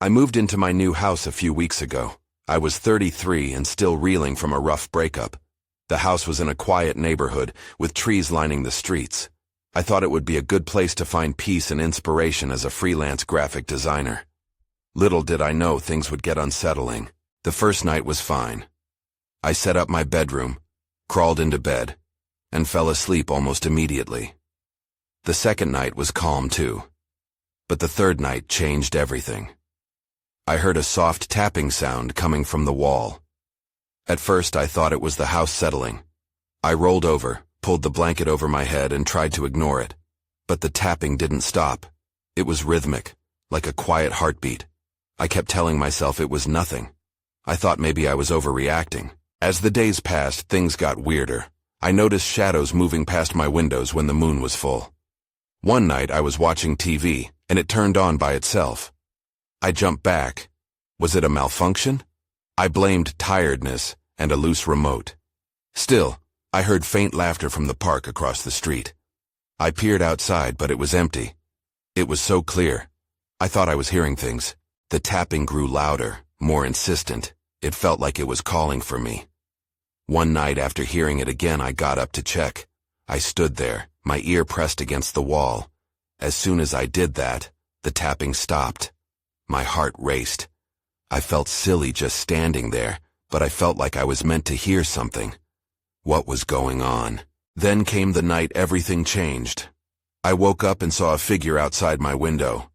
I moved into my new house a few weeks ago. I was 33 and still reeling from a rough breakup. The house was in a quiet neighborhood with trees lining the streets. I thought it would be a good place to find peace and inspiration as a freelance graphic designer. Little did I know things would get unsettling. The first night was fine. I set up my bedroom, crawled into bed, and fell asleep almost immediately. The second night was calm too. But the third night changed everything. I heard a soft tapping sound coming from the wall. At first I thought it was the house settling. I rolled over, pulled the blanket over my head and tried to ignore it. But the tapping didn't stop. It was rhythmic, like a quiet heartbeat. I kept telling myself it was nothing. I thought maybe I was overreacting. As the days passed, things got weirder. I noticed shadows moving past my windows when the moon was full. One night I was watching TV, and it turned on by itself. I jumped back. Was it a malfunction? I blamed tiredness and a loose remote. Still, I heard faint laughter from the park across the street. I peered outside, but it was empty. It was so clear. I thought I was hearing things. The tapping grew louder, more insistent. It felt like it was calling for me. One night after hearing it again, I got up to check. I stood there, my ear pressed against the wall. As soon as I did that, the tapping stopped. My heart raced. I felt silly just standing there, but I felt like I was meant to hear something. What was going on? Then came the night everything changed. I woke up and saw a figure outside my window.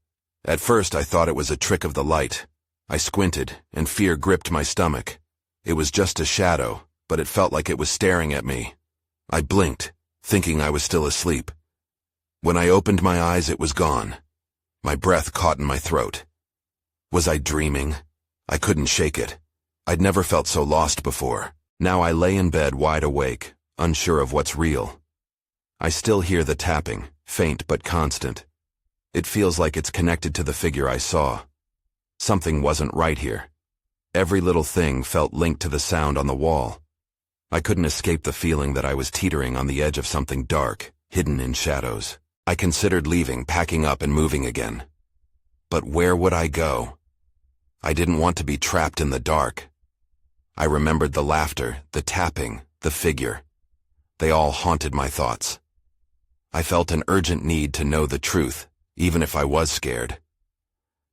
At first I thought it was a trick of the light. I squinted, and fear gripped my stomach. It was just a shadow, but it felt like it was staring at me. I blinked, thinking I was still asleep. When I opened my eyes, it was gone. My breath caught in my throat. Was I dreaming? I couldn't shake it. I'd never felt so lost before. Now I lay in bed wide awake, unsure of what's real. I still hear the tapping, faint but constant. It feels like it's connected to the figure I saw. Something wasn't right here. Every little thing felt linked to the sound on the wall. I couldn't escape the feeling that I was teetering on the edge of something dark, hidden in shadows. I considered leaving, packing up and moving again. But where would I go? I didn't want to be trapped in the dark. I remembered the laughter, the tapping, the figure. They all haunted my thoughts. I felt an urgent need to know the truth, even if I was scared.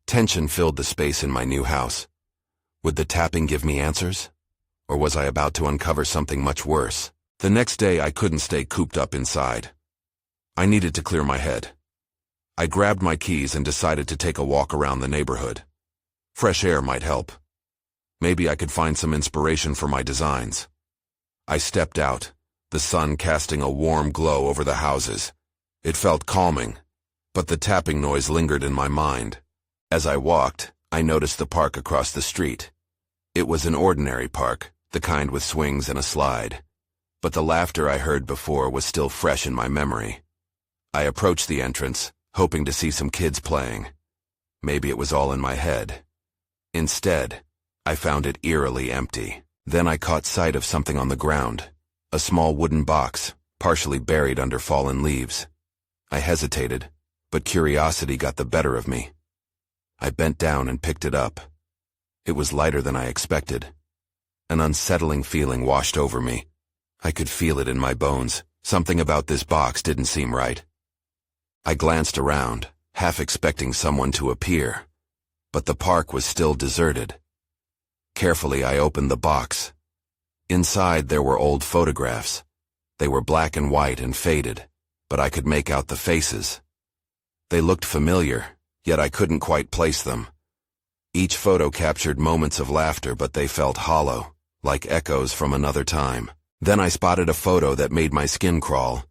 Tension filled the space in my new house. Would the tapping give me answers? Or was I about to uncover something much worse? The next day I couldn't stay cooped up inside. I needed to clear my head. I grabbed my keys and decided to take a walk around the neighborhood. Fresh air might help. Maybe I could find some inspiration for my designs. I stepped out, the sun casting a warm glow over the houses. It felt calming, but the tapping noise lingered in my mind. As I walked, I noticed the park across the street. It was an ordinary park, the kind with swings and a slide. But the laughter I heard before was still fresh in my memory. I approached the entrance, hoping to see some kids playing. Maybe it was all in my head. Instead, I found it eerily empty. Then I caught sight of something on the ground, a small wooden box, partially buried under fallen leaves. I hesitated, but curiosity got the better of me. I bent down and picked it up. It was lighter than I expected. An unsettling feeling washed over me. I could feel it in my bones. Something about this box didn't seem right. I glanced around, half expecting someone to appear. But the park was still deserted. Carefully, I opened the box. Inside, there were old photographs. They were black and white and faded, but I could make out the faces. They looked familiar, yet I couldn't quite place them. Each photo captured moments of laughter, but they felt hollow, like echoes from another time. Then I spotted a photo that made my skin crawl.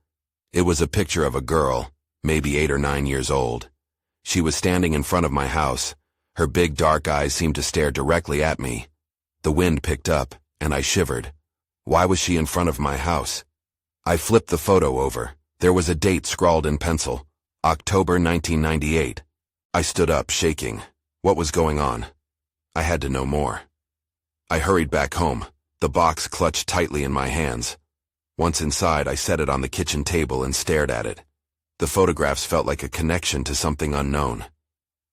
It was a picture of a girl, maybe 8 or 9 years old. She was standing in front of my house. Her big dark eyes seemed to stare directly at me. The wind picked up, and I shivered. Why was she in front of my house? I flipped the photo over. There was a date scrawled in pencil, October 1998. I stood up, shaking. What was going on? I had to know more. I hurried back home, the box clutched tightly in my hands. Once inside, I set it on the kitchen table and stared at it. The photographs felt like a connection to something unknown.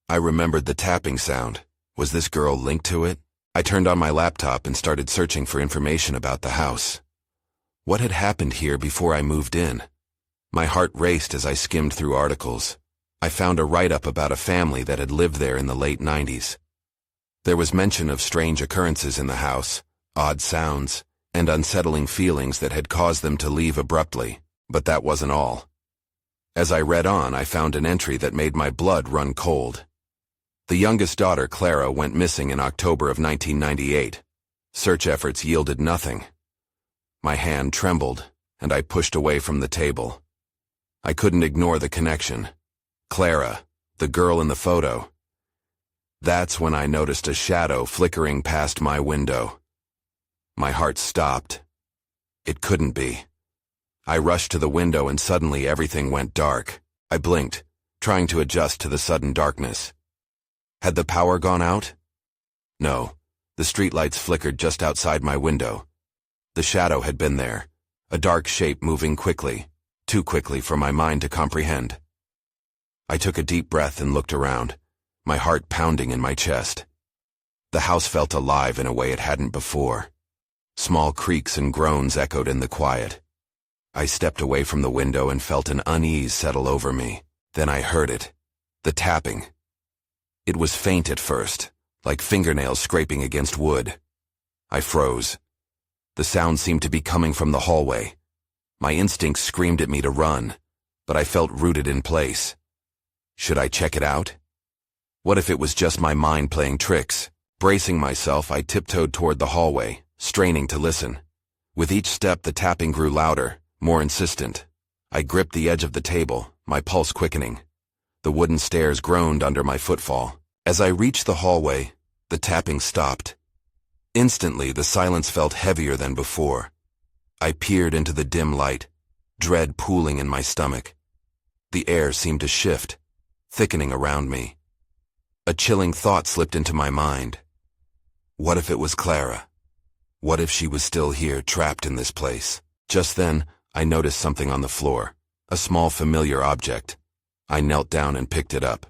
I remembered the tapping sound, Was this girl linked to it? I turned on my laptop and started searching for information about the house. What had happened here before I moved in? My heart raced as I skimmed through articles. I found a write-up about a family that had lived there in the late 90s. There was mention of strange occurrences in the house, odd sounds, and unsettling feelings that had caused them to leave abruptly, but that wasn't all. As I read on, I found an entry that made my blood run cold. The youngest daughter, Clara, went missing in October of 1998. Search efforts yielded nothing. My hand trembled, and I pushed away from the table. I couldn't ignore the connection. Clara, the girl in the photo. That's when I noticed a shadow flickering past my window. My heart stopped. It couldn't be. I rushed to the window and suddenly everything went dark. I blinked, trying to adjust to the sudden darkness. Had the power gone out? No, the streetlights flickered just outside my window. The shadow had been there, a dark shape moving quickly, too quickly for my mind to comprehend. I took a deep breath and looked around, my heart pounding in my chest. The house felt alive in a way it hadn't before. Small creaks and groans echoed in the quiet. I stepped away from the window and felt an unease settle over me. Then I heard it, the tapping. It was faint at first, like fingernails scraping against wood. I froze. The sound seemed to be coming from the hallway. My instincts screamed at me to run, but I felt rooted in place. Should I check it out? What if it was just my mind playing tricks? Bracing myself, I tiptoed toward the hallway, straining to listen. With each step, the tapping grew louder, more insistent. I gripped the edge of the table, my pulse quickening. The wooden stairs groaned under my footfall. As I reached the hallway, the tapping stopped. Instantly, the silence felt heavier than before. I peered into the dim light, dread pooling in my stomach. The air seemed to shift, thickening around me. A chilling thought slipped into my mind. What if it was Clara? What if she was still here, trapped in this place? Just then, I noticed something on the floor, a small familiar object. I knelt down and picked it up.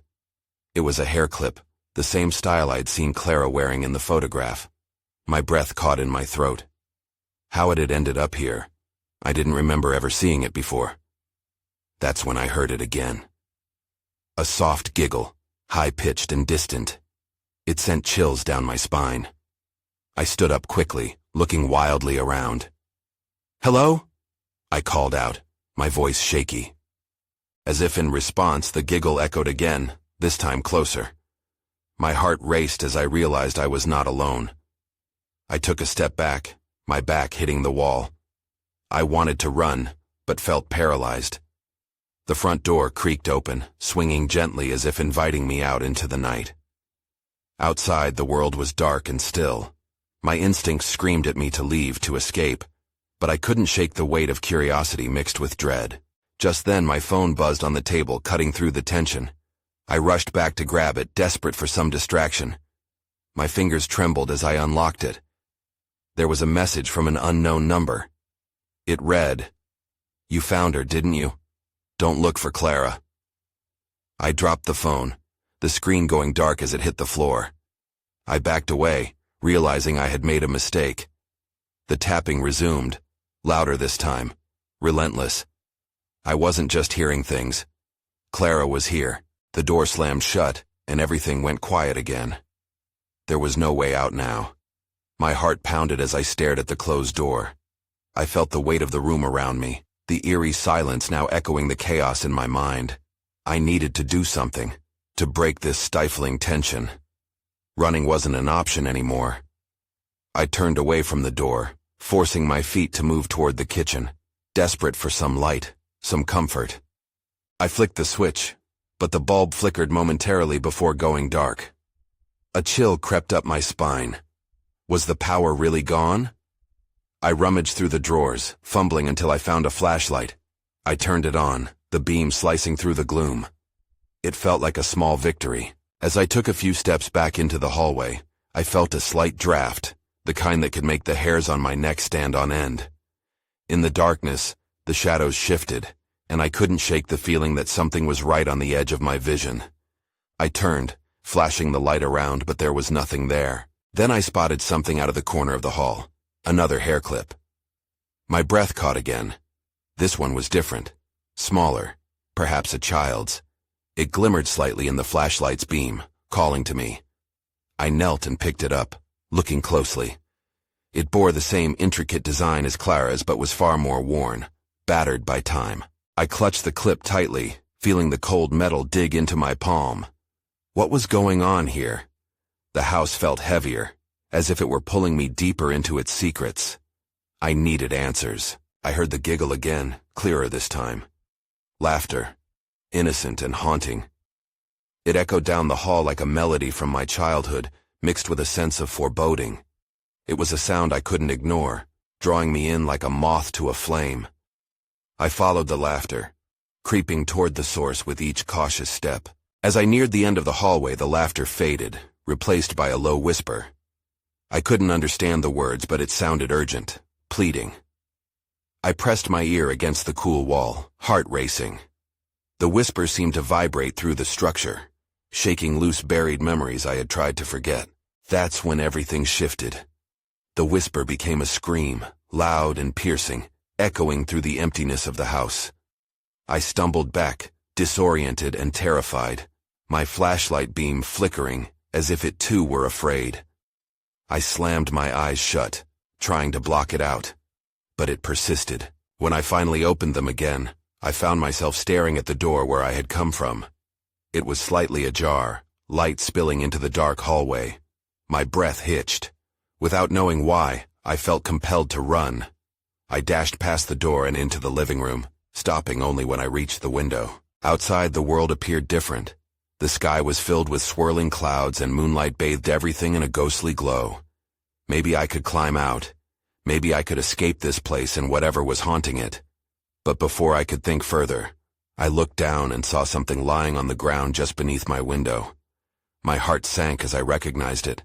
It was a hair clip, the same style I'd seen Clara wearing in the photograph. My breath caught in my throat. How had it ended up here? I didn't remember ever seeing it before. That's when I heard it again. A soft giggle, high-pitched and distant. It sent chills down my spine. I stood up quickly, looking wildly around. "Hello?" I called out, my voice shaky. As if in response, the giggle echoed again, this time closer. My heart raced as I realized I was not alone. I took a step back, my back hitting the wall. I wanted to run, but felt paralyzed. The front door creaked open, swinging gently as if inviting me out into the night. Outside, the world was dark and still. My instincts screamed at me to leave, to escape, but I couldn't shake the weight of curiosity mixed with dread. Just then, my phone buzzed on the table, cutting through the tension. I rushed back to grab it, desperate for some distraction. My fingers trembled as I unlocked it. There was a message from an unknown number. It read, "You found her, didn't you? Don't look for Clara." I dropped the phone, the screen going dark as it hit the floor. I backed away, realizing I had made a mistake. The tapping resumed, louder this time, relentless. I wasn't just hearing things. Clara was here. The door slammed shut, and everything went quiet again. There was no way out now. My heart pounded as I stared at the closed door. I felt the weight of the room around me, the eerie silence now echoing the chaos in my mind. I needed to do something, to break this stifling tension. Running wasn't an option anymore. I turned away from the door, forcing my feet to move toward the kitchen, desperate for some light, some comfort. I flicked the switch, but the bulb flickered momentarily before going dark. A chill crept up my spine. Was the power really gone? I rummaged through the drawers, fumbling until I found a flashlight. I turned it on, the beam slicing through the gloom. It felt like a small victory. As I took a few steps back into the hallway, I felt a slight draft, the kind that could make the hairs on my neck stand on end. In the darkness, the shadows shifted, and I couldn't shake the feeling that something was right on the edge of my vision. I turned, flashing the light around, but there was nothing there. Then I spotted something out of the corner of the hall. Another hair clip. My breath caught again. This one was different. Smaller. Perhaps a child's. It glimmered slightly in the flashlight's beam, calling to me. I knelt and picked it up, looking closely. It bore the same intricate design as Clara's, but was far more worn, battered by time. I clutched the clip tightly, feeling the cold metal dig into my palm. What was going on here? The house felt heavier, as if it were pulling me deeper into its secrets. I needed answers. I heard the giggle again, clearer this time. Laughter, innocent and haunting. It echoed down the hall like a melody from my childhood, mixed with a sense of foreboding. It was a sound I couldn't ignore, drawing me in like a moth to a flame. I followed the laughter, creeping toward the source with each cautious step. As I neared the end of the hallway, the laughter faded, replaced by a low whisper. I couldn't understand the words, but it sounded urgent, pleading. I pressed my ear against the cool wall, heart racing. The whisper seemed to vibrate through the structure, shaking loose buried memories I had tried to forget. That's when everything shifted. The whisper became a scream, loud and piercing, echoing through the emptiness of the house. I stumbled back, disoriented and terrified, my flashlight beam flickering, as if it too were afraid. I slammed my eyes shut, trying to block it out. But it persisted. When I finally opened them again, I found myself staring at the door where I had come from. It was slightly ajar, light spilling into the dark hallway. My breath hitched. Without knowing why, I felt compelled to run. I dashed past the door and into the living room, stopping only when I reached the window. Outside, the world appeared different. The sky was filled with swirling clouds and moonlight bathed everything in a ghostly glow. Maybe I could climb out. Maybe I could escape this place and whatever was haunting it. But before I could think further, I looked down and saw something lying on the ground just beneath my window. My heart sank as I recognized it.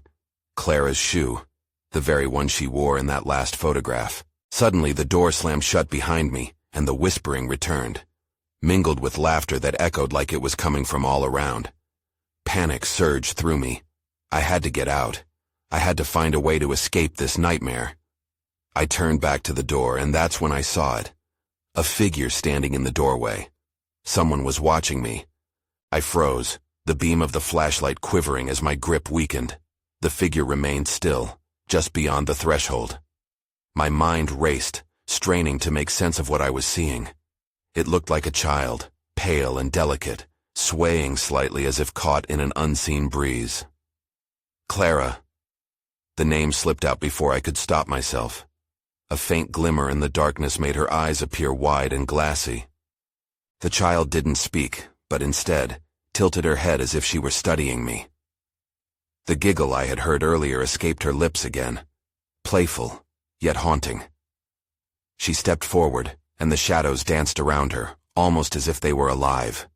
Clara's shoe, the very one she wore in that last photograph. Suddenly, the door slammed shut behind me, and the whispering returned, mingled with laughter that echoed like it was coming from all around. Panic surged through me. I had to get out. I had to find a way to escape this nightmare. I turned back to the door, and that's when I saw it. A figure standing in the doorway. Someone was watching me. I froze, the beam of the flashlight quivering as my grip weakened. The figure remained still, just beyond the threshold. My mind raced, straining to make sense of what I was seeing. It looked like a child, pale and delicate, swaying slightly as if caught in an unseen breeze. Clara. The name slipped out before I could stop myself. A faint glimmer in the darkness made her eyes appear wide and glassy. The child didn't speak, but instead tilted her head as if she were studying me. The giggle I had heard earlier escaped her lips again, playful, yet haunting. She stepped forward, and the shadows danced around her, almost as if they were alive.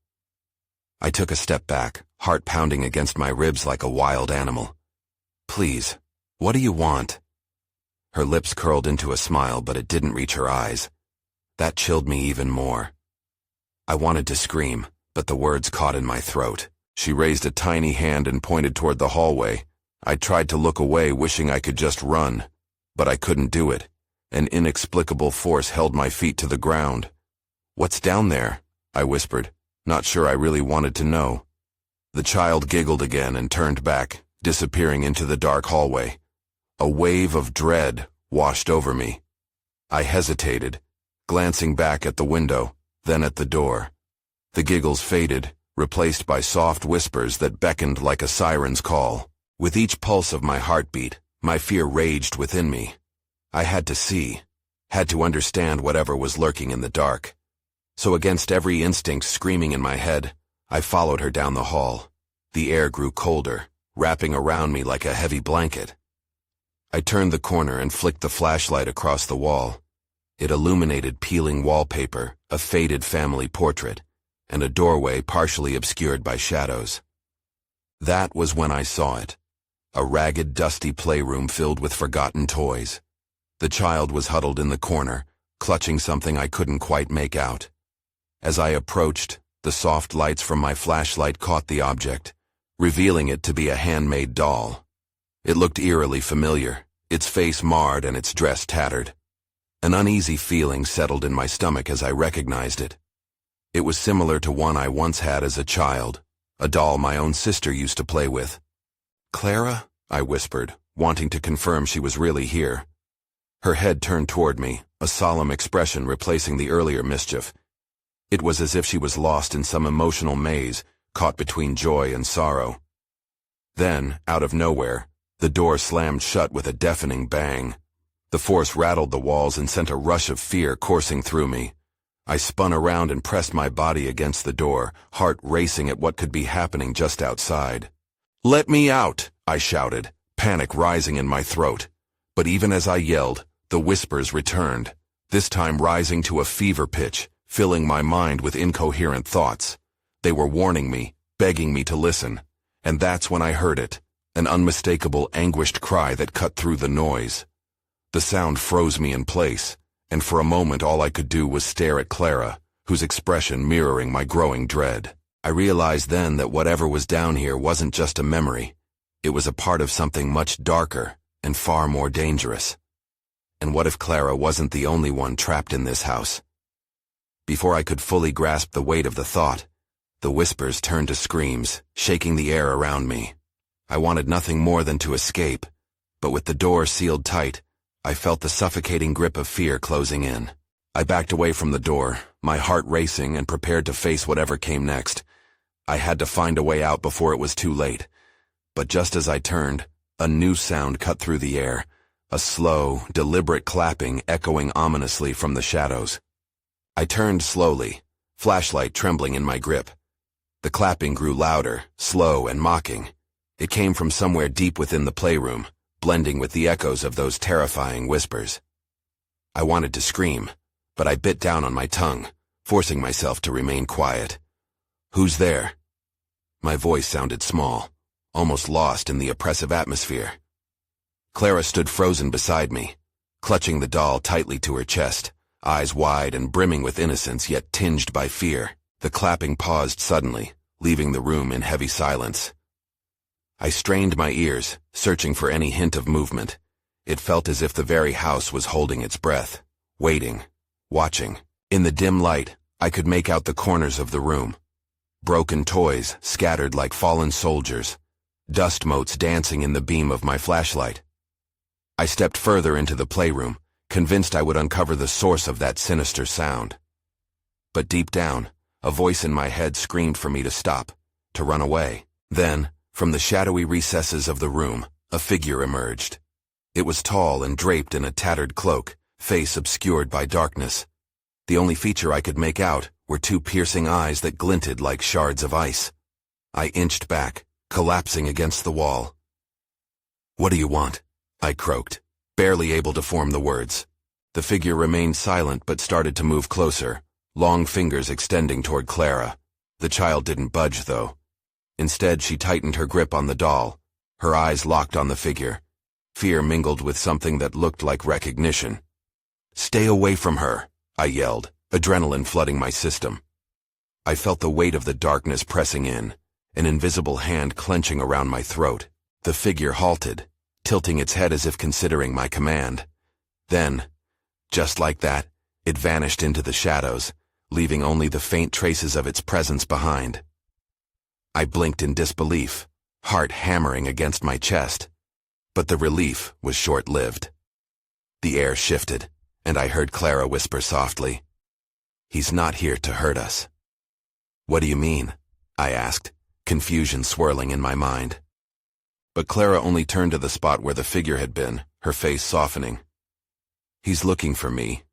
I took a step back, heart pounding against my ribs like a wild animal. "Please, what do you want?" Her lips curled into a smile, but it didn't reach her eyes. That chilled me even more. I wanted to scream, but the words caught in my throat. She raised a tiny hand and pointed toward the hallway. I tried to look away, wishing I could just run, but I couldn't do it. An inexplicable force held my feet to the ground. "What's down there?" I whispered, not sure I really wanted to know. The child giggled again and turned back, disappearing into the dark hallway. A wave of dread washed over me. I hesitated, glancing back at the window, then at the door. The giggles faded, replaced by soft whispers that beckoned like a siren's call. With each pulse of my heartbeat, my fear raged within me. I had to see, had to understand whatever was lurking in the dark. So against every instinct screaming in my head, I followed her down the hall. The air grew colder, wrapping around me like a heavy blanket. I turned the corner and flicked the flashlight across the wall. It illuminated peeling wallpaper, a faded family portrait, and a doorway partially obscured by shadows. That was when I saw it. A ragged, dusty playroom filled with forgotten toys. The child was huddled in the corner, clutching something I couldn't quite make out. As I approached, the soft lights from my flashlight caught the object, revealing it to be a handmade doll. It looked eerily familiar, its face marred and its dress tattered. An uneasy feeling settled in my stomach as I recognized it. It was similar to one I once had as a child, a doll my own sister used to play with. "Clara?" I whispered, wanting to confirm she was really here. Her head turned toward me, a solemn expression replacing the earlier mischief. It was as if she was lost in some emotional maze, caught between joy and sorrow. Then, out of nowhere, the door slammed shut with a deafening bang. The force rattled the walls and sent a rush of fear coursing through me. I spun around and pressed my body against the door, heart racing at what could be happening just outside. "Let me out!" I shouted, panic rising in my throat. But even as I yelled, the whispers returned, this time rising to a fever pitch, filling my mind with incoherent thoughts. They were warning me, begging me to listen. And that's when I heard it, an unmistakable, anguished cry that cut through the noise. The sound froze me in place, and for a moment all I could do was stare at Clara, whose expression mirroring my growing dread. I realized then that whatever was down here wasn't just a memory. It was a part of something much darker and far more dangerous. And what if Clara wasn't the only one trapped in this house? Before I could fully grasp the weight of the thought, the whispers turned to screams, shaking the air around me. I wanted nothing more than to escape, but with the door sealed tight, I felt the suffocating grip of fear closing in. I backed away from the door, my heart racing and prepared to face whatever came next. I had to find a way out before it was too late. But just as I turned, a new sound cut through the air, a slow, deliberate clapping echoing ominously from the shadows. I turned slowly, flashlight trembling in my grip. The clapping grew louder, slow and mocking. It came from somewhere deep within the playroom, blending with the echoes of those terrifying whispers. I wanted to scream, but I bit down on my tongue, forcing myself to remain quiet. "Who's there?" My voice sounded small, almost lost in the oppressive atmosphere. Clara stood frozen beside me, clutching the doll tightly to her chest, eyes wide and brimming with innocence yet tinged by fear. The clapping paused suddenly, leaving the room in heavy silence. I strained my ears, searching for any hint of movement. It felt as if the very house was holding its breath, waiting, watching. In the dim light, I could make out the corners of the room. Broken toys scattered like fallen soldiers, dust motes dancing in the beam of my flashlight. I stepped further into the playroom, convinced I would uncover the source of that sinister sound. But deep down, a voice in my head screamed for me to stop, to run away. Then, from the shadowy recesses of the room, a figure emerged. It was tall and draped in a tattered cloak, face obscured by darkness. The only feature I could make out were two piercing eyes that glinted like shards of ice. I inched back, collapsing against the wall. "What do you want?" I croaked, barely able to form the words. The figure remained silent but started to move closer, long fingers extending toward Clara. The child didn't budge, though. Instead, she tightened her grip on the doll, her eyes locked on the figure. Fear mingled with something that looked like recognition. "Stay away from her," I yelled, adrenaline flooding my system. I felt the weight of the darkness pressing in, an invisible hand clenching around my throat. The figure halted, tilting its head as if considering my command. Then, just like that, it vanished into the shadows, leaving only the faint traces of its presence behind. I blinked in disbelief, heart hammering against my chest. But the relief was short-lived. The air shifted, and I heard Clara whisper softly, "He's not here to hurt us." "What do you mean?" I asked, confusion swirling in my mind. But Clara only turned to the spot where the figure had been, her face softening. "He's looking for me.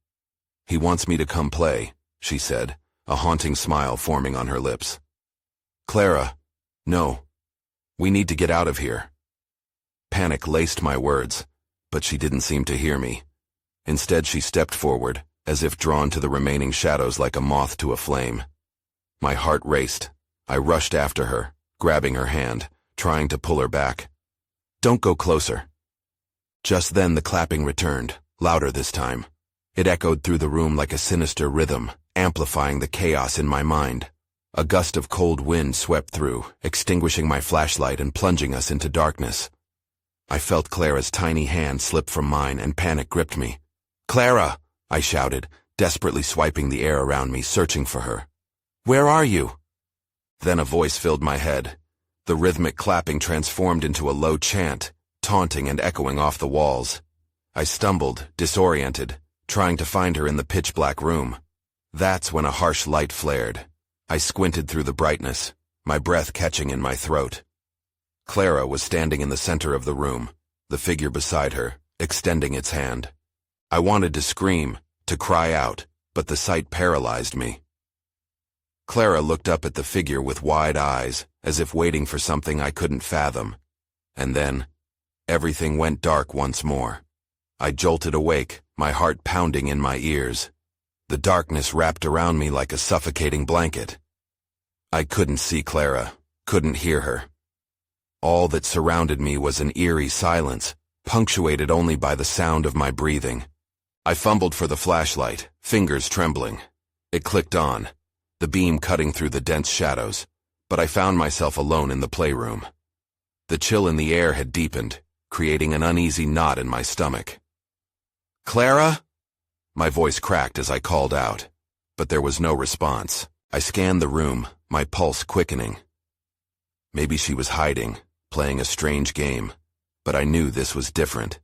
He wants me to come play," she said, a haunting smile forming on her lips. "Clara, no. We need to get out of here." Panic laced my words, but she didn't seem to hear me. Instead, she stepped forward, as if drawn to the remaining shadows like a moth to a flame. My heart raced. I rushed after her, grabbing her hand, trying to pull her back. "Don't go closer." Just then the clapping returned, louder this time. It echoed through the room like a sinister rhythm, amplifying the chaos in my mind. A gust of cold wind swept through, extinguishing my flashlight and plunging us into darkness. I felt Clara's tiny hand slip from mine and panic gripped me. "Clara!" I shouted, desperately swiping the air around me, searching for her. "Where are you?" Then a voice filled my head. The rhythmic clapping transformed into a low chant, taunting and echoing off the walls. I stumbled, disoriented, trying to find her in the pitch-black room. That's when a harsh light flared. I squinted through the brightness, my breath catching in my throat. Clara was standing in the center of the room, the figure beside her, extending its hand. I wanted to scream, to cry out, but the sight paralyzed me. Clara looked up at the figure with wide eyes, as if waiting for something I couldn't fathom. And then, everything went dark once more. I jolted awake, my heart pounding in my ears. The darkness wrapped around me like a suffocating blanket. I couldn't see Clara, couldn't hear her. All that surrounded me was an eerie silence, punctuated only by the sound of my breathing. I fumbled for the flashlight, fingers trembling. It clicked on, the beam cutting through the dense shadows, but I found myself alone in the playroom. The chill in the air had deepened, creating an uneasy knot in my stomach. "Clara?" My voice cracked as I called out, but there was no response. I scanned the room, my pulse quickening. Maybe she was hiding, playing a strange game, but I knew this was different.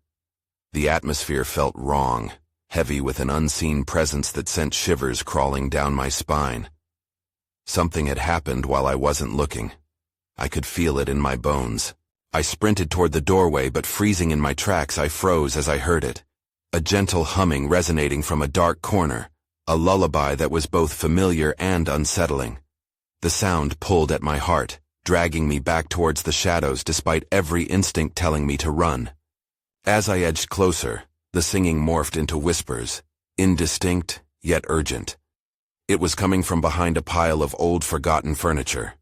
The atmosphere felt wrong, heavy with an unseen presence that sent shivers crawling down my spine. Something had happened while I wasn't looking. I could feel it in my bones. I sprinted toward the doorway, but freezing in my tracks, I froze as I heard it. A gentle humming resonating from a dark corner, a lullaby that was both familiar and unsettling. The sound pulled at my heart, dragging me back towards the shadows despite every instinct telling me to run. As I edged closer, the singing morphed into whispers, indistinct yet urgent. It was coming from behind a pile of old forgotten furniture.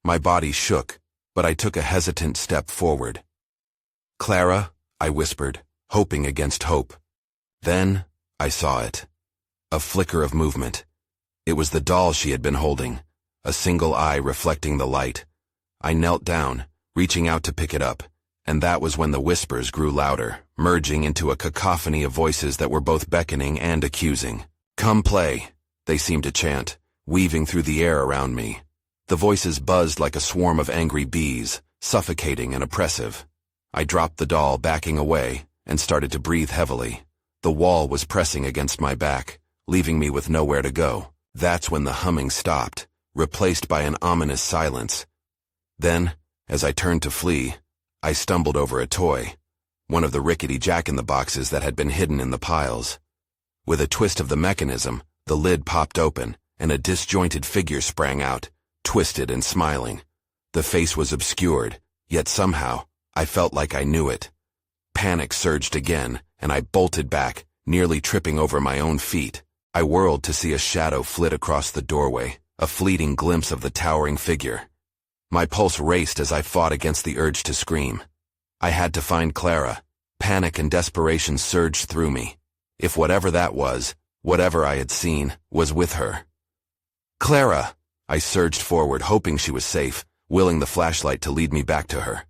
My body shook, but I took a hesitant step forward. "Clara," I whispered, hoping against hope. Then, I saw it. A flicker of movement. It was the doll she had been holding, a single eye reflecting the light. I knelt down, reaching out to pick it up, and that was when the whispers grew louder, merging into a cacophony of voices that were both beckoning and accusing. "Come play," they seemed to chant, weaving through the air around me. The voices buzzed like a swarm of angry bees, suffocating and oppressive. I dropped the doll, backing away, and started to breathe heavily. The wall was pressing against my back, leaving me with nowhere to go. That's when the humming stopped, replaced by an ominous silence. Then, as I turned to flee, I stumbled over a toy, one of the rickety jack-in-the-boxes that had been hidden in the piles. With a twist of the mechanism, the lid popped open, and a disjointed figure sprang out, twisted and smiling. The face was obscured, yet somehow, I felt like I knew it. Panic surged again, and I bolted back, nearly tripping over my own feet. I whirled to see a shadow flit across the doorway, a fleeting glimpse of the towering figure. My pulse raced as I fought against the urge to scream. I had to find Clara. Panic and desperation surged through me. If whatever that was, whatever I had seen, was with her. "Clara!" I surged forward, hoping she was safe, willing the flashlight to lead me back to her.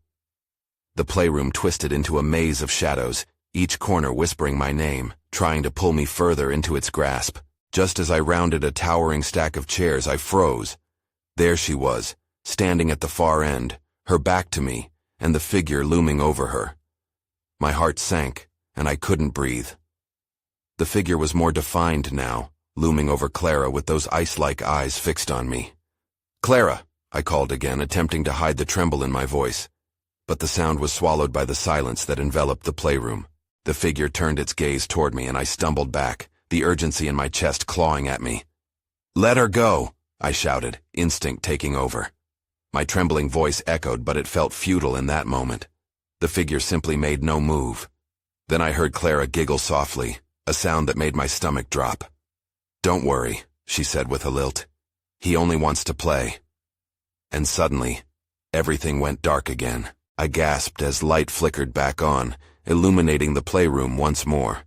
The playroom twisted into a maze of shadows, each corner whispering my name, trying to pull me further into its grasp. Just as I rounded a towering stack of chairs, I froze. There she was, standing at the far end, her back to me, and the figure looming over her. My heart sank, and I couldn't breathe. The figure was more defined now, looming over Clara with those ice-like eyes fixed on me. "Clara," I called again, attempting to hide the tremble in my voice. But the sound was swallowed by the silence that enveloped the playroom. The figure turned its gaze toward me, and I stumbled back, the urgency in my chest clawing at me. "Let her go," I shouted, instinct taking over. My trembling voice echoed, but it felt futile in that moment. The figure simply made no move. Then I heard Clara giggle softly, a sound that made my stomach drop. "Don't worry," she said with a lilt. "He only wants to play." And suddenly, everything went dark again. I gasped as light flickered back on, illuminating the playroom once more.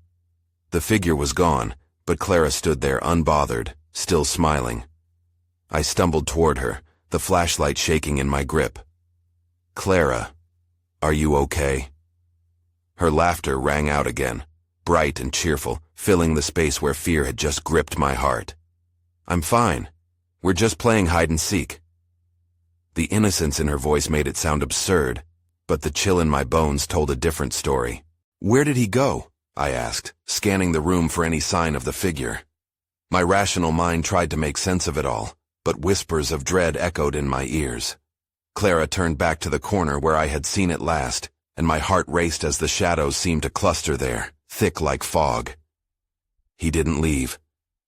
The figure was gone, but Clara stood there unbothered, still smiling. I stumbled toward her, the flashlight shaking in my grip. "Clara, are you okay?" Her laughter rang out again, bright and cheerful, filling the space where fear had just gripped my heart. "I'm fine. We're just playing hide and seek." The innocence in her voice made it sound absurd, but the chill in my bones told a different story. "Where did he go?" I asked, scanning the room for any sign of the figure. My rational mind tried to make sense of it all, but whispers of dread echoed in my ears. Clara turned back to the corner where I had seen it last, and my heart raced as the shadows seemed to cluster there, thick like fog. "He didn't leave.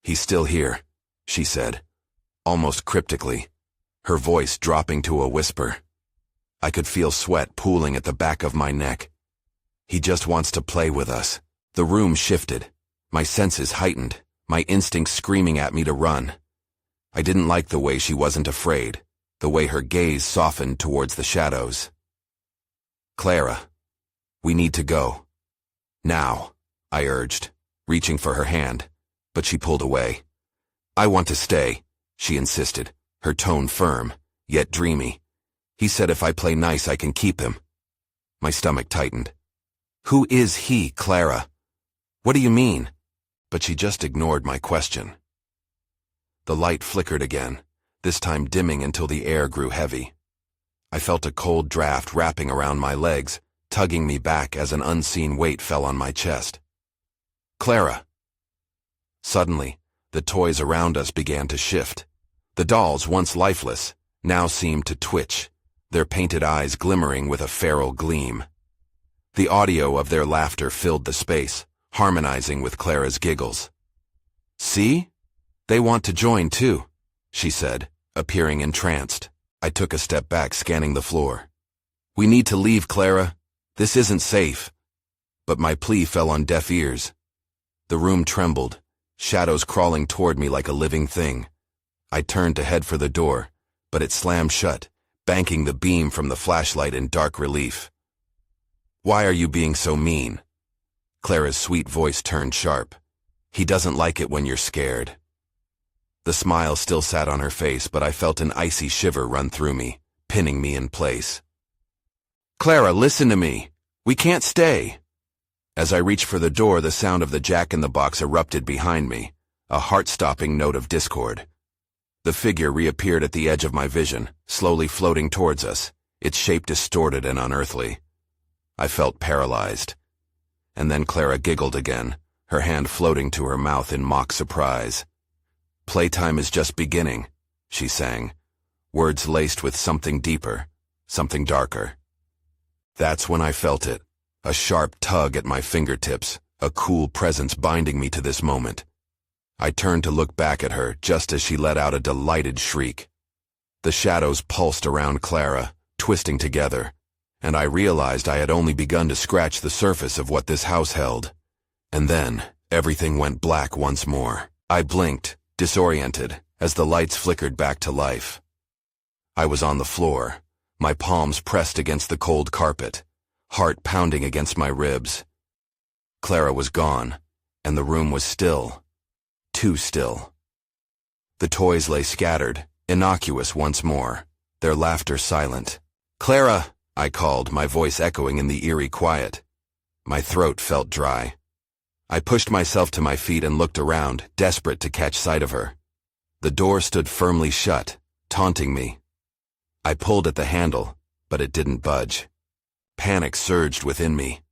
He's still here," she said, almost cryptically, her voice dropping to a whisper. I could feel sweat pooling at the back of my neck. "He just wants to play with us." The room shifted, my senses heightened, my instincts screaming at me to run. I didn't like the way she wasn't afraid, the way her gaze softened towards the shadows. "Clara, we need to go. Now," I urged, reaching for her hand, but she pulled away. "I want to stay," she insisted, her tone firm, yet dreamy. "He said if I play nice I can keep him." My stomach tightened. "Who is he, Clara? What do you mean?" But she just ignored my question. The light flickered again, this time dimming until the air grew heavy. I felt a cold draft wrapping around my legs, tugging me back as an unseen weight fell on my chest. "Clara." Suddenly, the toys around us began to shift. The dolls, once lifeless, now seemed to twitch, their painted eyes glimmering with a feral gleam. The audio of their laughter filled the space, harmonizing with Clara's giggles. "See? They want to join too," she said, appearing entranced. I took a step back, scanning the floor. "We need to leave, Clara. This isn't safe." But my plea fell on deaf ears. The room trembled, shadows crawling toward me like a living thing. I turned to head for the door, but it slammed shut, banking the beam from the flashlight in dark relief. "Why are you being so mean?" Clara's sweet voice turned sharp. "He doesn't like it when you're scared." The smile still sat on her face, but I felt an icy shiver run through me, pinning me in place. "Clara, listen to me. We can't stay." As I reached for the door, the sound of the jack-in-the-box erupted behind me, a heart-stopping note of discord. The figure reappeared at the edge of my vision, slowly floating towards us, its shape distorted and unearthly. I felt paralyzed. And then Clara giggled again, her hand floating to her mouth in mock surprise. "Playtime is just beginning," she sang, words laced with something deeper, something darker. That's when I felt it, a sharp tug at my fingertips, a cool presence binding me to this moment. I turned to look back at her just as she let out a delighted shriek. The shadows pulsed around Clara, twisting together, and I realized I had only begun to scratch the surface of what this house held. And then, everything went black once more. I blinked, disoriented, as the lights flickered back to life. I was on the floor, my palms pressed against the cold carpet, heart pounding against my ribs. Clara was gone, and the room was still. Too still. The toys lay scattered, innocuous once more, their laughter silent. "Clara!" I called, my voice echoing in the eerie quiet. My throat felt dry. I pushed myself to my feet and looked around, desperate to catch sight of her. The door stood firmly shut, taunting me. I pulled at the handle, but it didn't budge. Panic surged within me.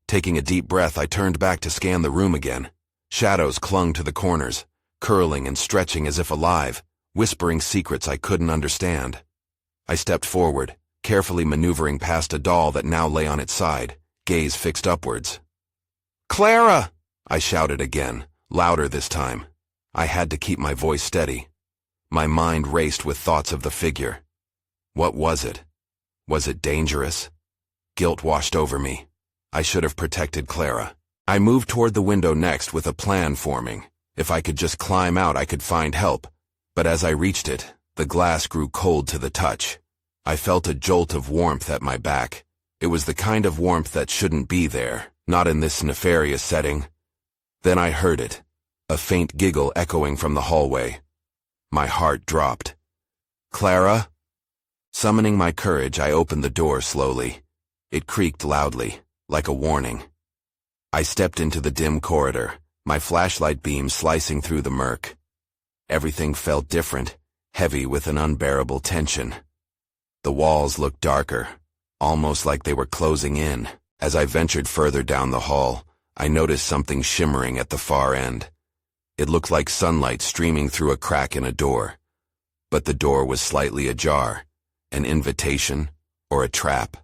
Taking a deep breath, I turned back to scan the room again. Shadows clung to the corners, curling and stretching as if alive, whispering secrets I couldn't understand. I stepped forward, carefully maneuvering past a doll that now lay on its side, gaze fixed upwards. "Clara!" I shouted again, louder this time. I had to keep my voice steady. My mind raced with thoughts of the figure. What was it? Was it dangerous? Guilt washed over me. I should have protected Clara. I moved toward the window next with a plan forming. If I could just climb out, I could find help. But as I reached it, the glass grew cold to the touch. I felt a jolt of warmth at my back. It was the kind of warmth that shouldn't be there, not in this nefarious setting. Then I heard it, a faint giggle echoing from the hallway. My heart dropped. "Clara?" Summoning my courage, I opened the door slowly. It creaked loudly, like a warning. I stepped into the dim corridor, my flashlight beam slicing through the murk. Everything felt different, heavy with an unbearable tension. The walls looked darker, almost like they were closing in. As I ventured further down the hall, I noticed something shimmering at the far end. It looked like sunlight streaming through a crack in a door. But the door was slightly ajar, an invitation or a trap.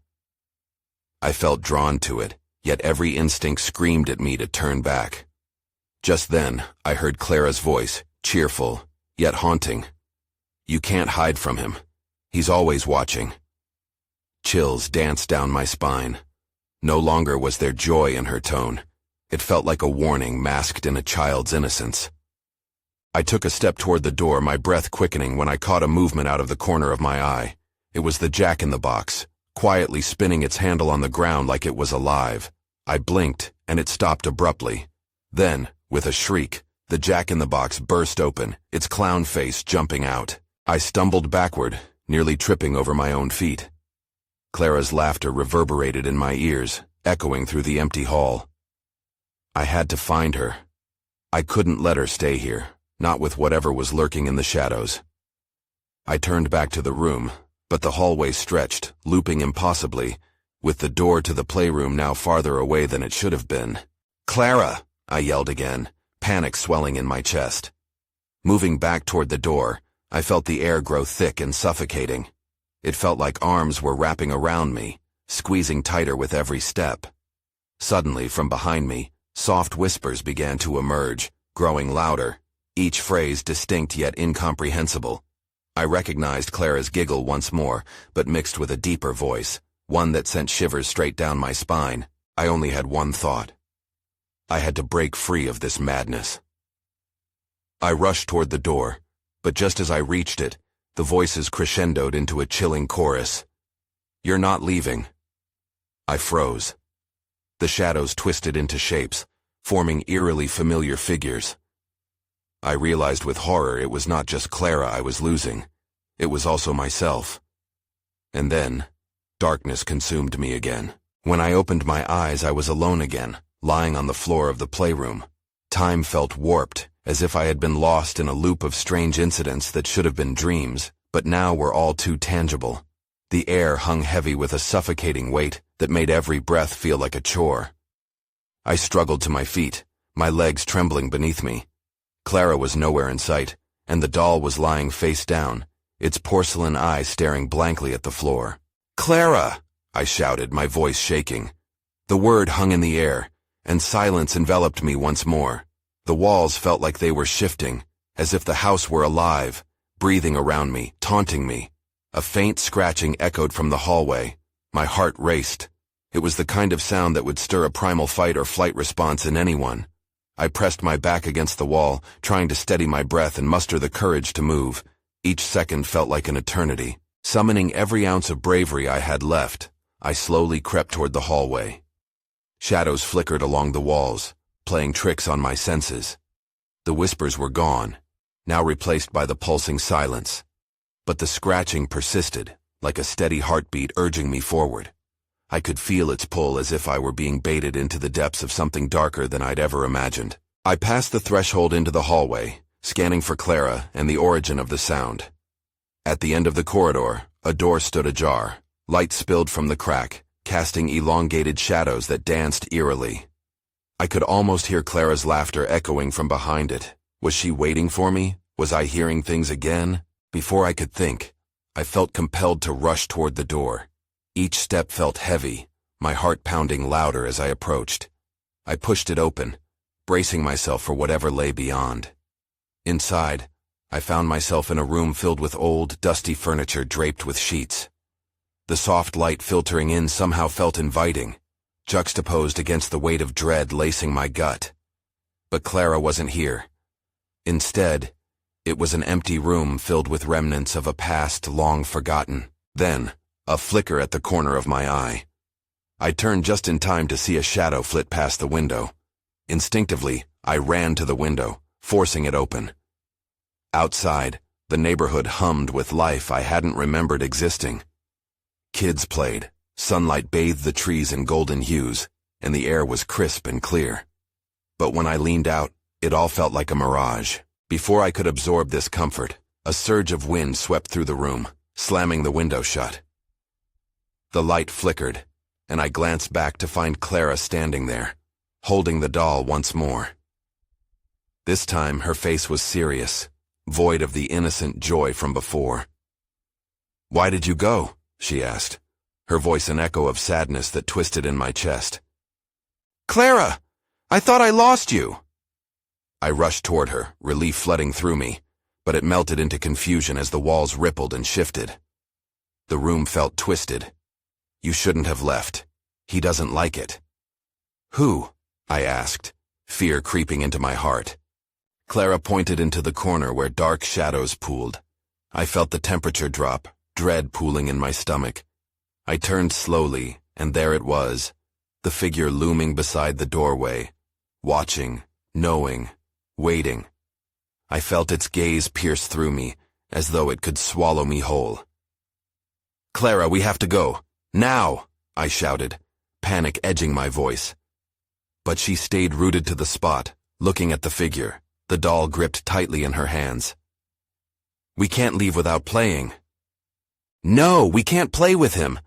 I felt drawn to it, yet every instinct screamed at me to turn back. Just then, I heard Clara's voice, cheerful, yet haunting. "You can't hide from him. He's always watching." Chills danced down my spine. No longer was there joy in her tone. It felt like a warning masked in a child's innocence. I took a step toward the door, my breath quickening when I caught a movement out of the corner of my eye. It was the jack-in-the-box, quietly spinning its handle on the ground like it was alive. I blinked, and it stopped abruptly. Then, with a shriek, the jack-in-the-box burst open, its clown face jumping out. I stumbled backward, nearly tripping over my own feet. Clara's laughter reverberated in my ears, echoing through the empty hall. I had to find her. I couldn't let her stay here, not with whatever was lurking in the shadows. I turned back to the room, but the hallway stretched, looping impossibly, with the door to the playroom now farther away than it should have been. "Clara!" I yelled again, panic swelling in my chest. Moving back toward the door, I felt the air grow thick and suffocating. It felt like arms were wrapping around me, squeezing tighter with every step. Suddenly, from behind me, soft whispers began to emerge, growing louder, each phrase distinct yet incomprehensible. I recognized Clara's giggle once more, but mixed with a deeper voice, one that sent shivers straight down my spine. I only had one thought. I had to break free of this madness. I rushed toward the door, but just as I reached it, the voices crescendoed into a chilling chorus. "You're not leaving." I froze. The shadows twisted into shapes, forming eerily familiar figures. I realized with horror it was not just Clara I was losing. It was also myself. And then, darkness consumed me again. When I opened my eyes, I was alone again, lying on the floor of the playroom. Time felt warped, as if I had been lost in a loop of strange incidents that should have been dreams, but now were all too tangible. The air hung heavy with a suffocating weight that made every breath feel like a chore. I struggled to my feet, my legs trembling beneath me. Clara was nowhere in sight, and the doll was lying face down, its porcelain eyes staring blankly at the floor. "Clara!" I shouted, my voice shaking. The word hung in the air, and silence enveloped me once more. The walls felt like they were shifting, as if the house were alive, breathing around me, taunting me. A faint scratching echoed from the hallway. My heart raced. It was the kind of sound that would stir a primal fight or flight response in anyone. I pressed my back against the wall, trying to steady my breath and muster the courage to move. Each second felt like an eternity. Summoning every ounce of bravery I had left, I slowly crept toward the hallway. Shadows flickered along the walls, playing tricks on my senses. The whispers were gone, now replaced by the pulsing silence. But the scratching persisted, like a steady heartbeat urging me forward. I could feel its pull as if I were being baited into the depths of something darker than I'd ever imagined. I passed the threshold into the hallway, scanning for Clara and the origin of the sound. At the end of the corridor, a door stood ajar. Light spilled from the crack, casting elongated shadows that danced eerily. I could almost hear Clara's laughter echoing from behind it. Was she waiting for me? Was I hearing things again? Before I could think, I felt compelled to rush toward the door. Each step felt heavy, my heart pounding louder as I approached. I pushed it open, bracing myself for whatever lay beyond. Inside, I found myself in a room filled with old, dusty furniture draped with sheets. The soft light filtering in somehow felt inviting, juxtaposed against the weight of dread lacing my gut. But Clara wasn't here. Instead, it was an empty room filled with remnants of a past long forgotten. Then, a flicker at the corner of my eye. I turned just in time to see a shadow flit past the window. Instinctively, I ran to the window, forcing it open. Outside, The neighborhood hummed with life I hadn't remembered existing. Kids played, sunlight bathed the trees in golden hues, and the air was crisp and clear. But when I leaned out, it all felt like a mirage. Before I could absorb this comfort, a surge of wind swept through the room, slamming the window shut. The light flickered, and I glanced back to find Clara standing there, holding the doll once more. This time her face was serious, void of the innocent joy from before. "Why did you go?" she asked, her voice an echo of sadness that twisted in my chest. "Clara! I thought I lost you!" I rushed toward her, relief flooding through me, but it melted into confusion as the walls rippled and shifted. The room felt twisted. "You shouldn't have left. He doesn't like it." "Who?" I asked, fear creeping into my heart. Clara pointed into the corner where dark shadows pooled. I felt the temperature drop, dread pooling in my stomach. I turned slowly, and there it was, the figure looming beside the doorway, watching, knowing, waiting. I felt its gaze pierce through me, as though it could swallow me whole. "Clara, we have to go. Now!" I shouted, panic edging my voice. But she stayed rooted to the spot, looking at the figure, the doll gripped tightly in her hands. "We can't leave without playing." "No, we can't play with him."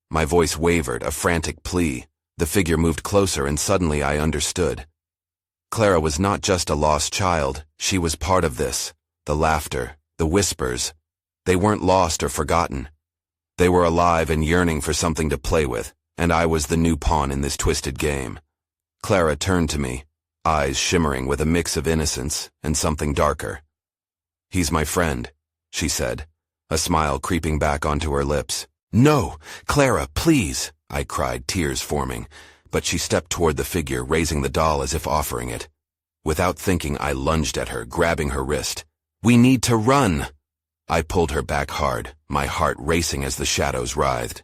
My voice wavered, a frantic plea. The figure moved closer, and suddenly I understood. Clara was not just a lost child, she was part of this. The laughter, the whispers. They weren't lost or forgotten. They were alive and yearning for something to play with, and I was the new pawn in this twisted game. Clara turned to me, eyes shimmering with a mix of innocence and something darker. "He's my friend," she said, a smile creeping back onto her lips. "No, Clara, please," I cried, tears forming, but she stepped toward the figure, raising the doll as if offering it. Without thinking, I lunged at her, grabbing her wrist. "We need to run!" I pulled her back hard, my heart racing as the shadows writhed.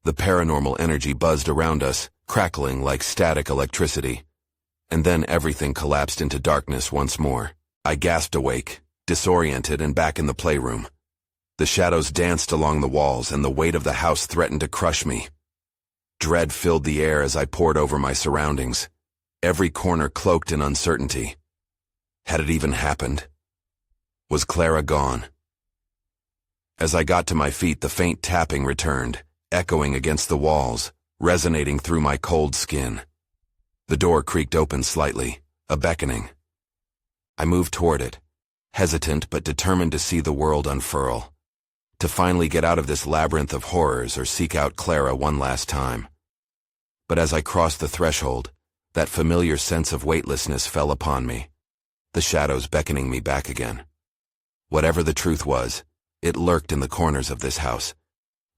The paranormal energy buzzed around us, crackling like static electricity. And then everything collapsed into darkness once more. I gasped awake, disoriented and back in the playroom. The shadows danced along the walls, and the weight of the house threatened to crush me. Dread filled the air as I pored over my surroundings, every corner cloaked in uncertainty. Had it even happened? Was Clara gone? As I got to my feet, the faint tapping returned, echoing against the walls, resonating through my cold skin. The door creaked open slightly, a beckoning. I moved toward it, hesitant but determined to see the world unfurl, to finally get out of this labyrinth of horrors or seek out Clara one last time. But as I crossed the threshold, that familiar sense of weightlessness fell upon me, the shadows beckoning me back again. Whatever the truth was, it lurked in the corners of this house,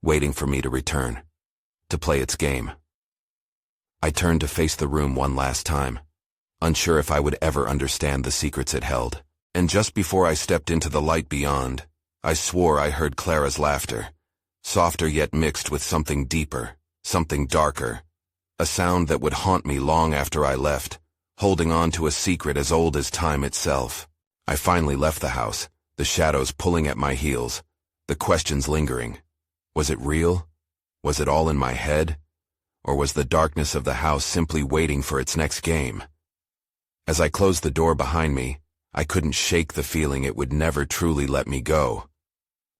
waiting for me to return, to play its game. I turned to face the room one last time, unsure if I would ever understand the secrets it held. And just before I stepped into the light beyond, I swore I heard Clara's laughter, softer yet mixed with something deeper, something darker, a sound that would haunt me long after I left, holding on to a secret as old as time itself. I finally left the house, the shadows pulling at my heels, the questions lingering. Was it real? Was it all in my head? Or was the darkness of the house simply waiting for its next game? As I closed the door behind me, I couldn't shake the feeling it would never truly let me go.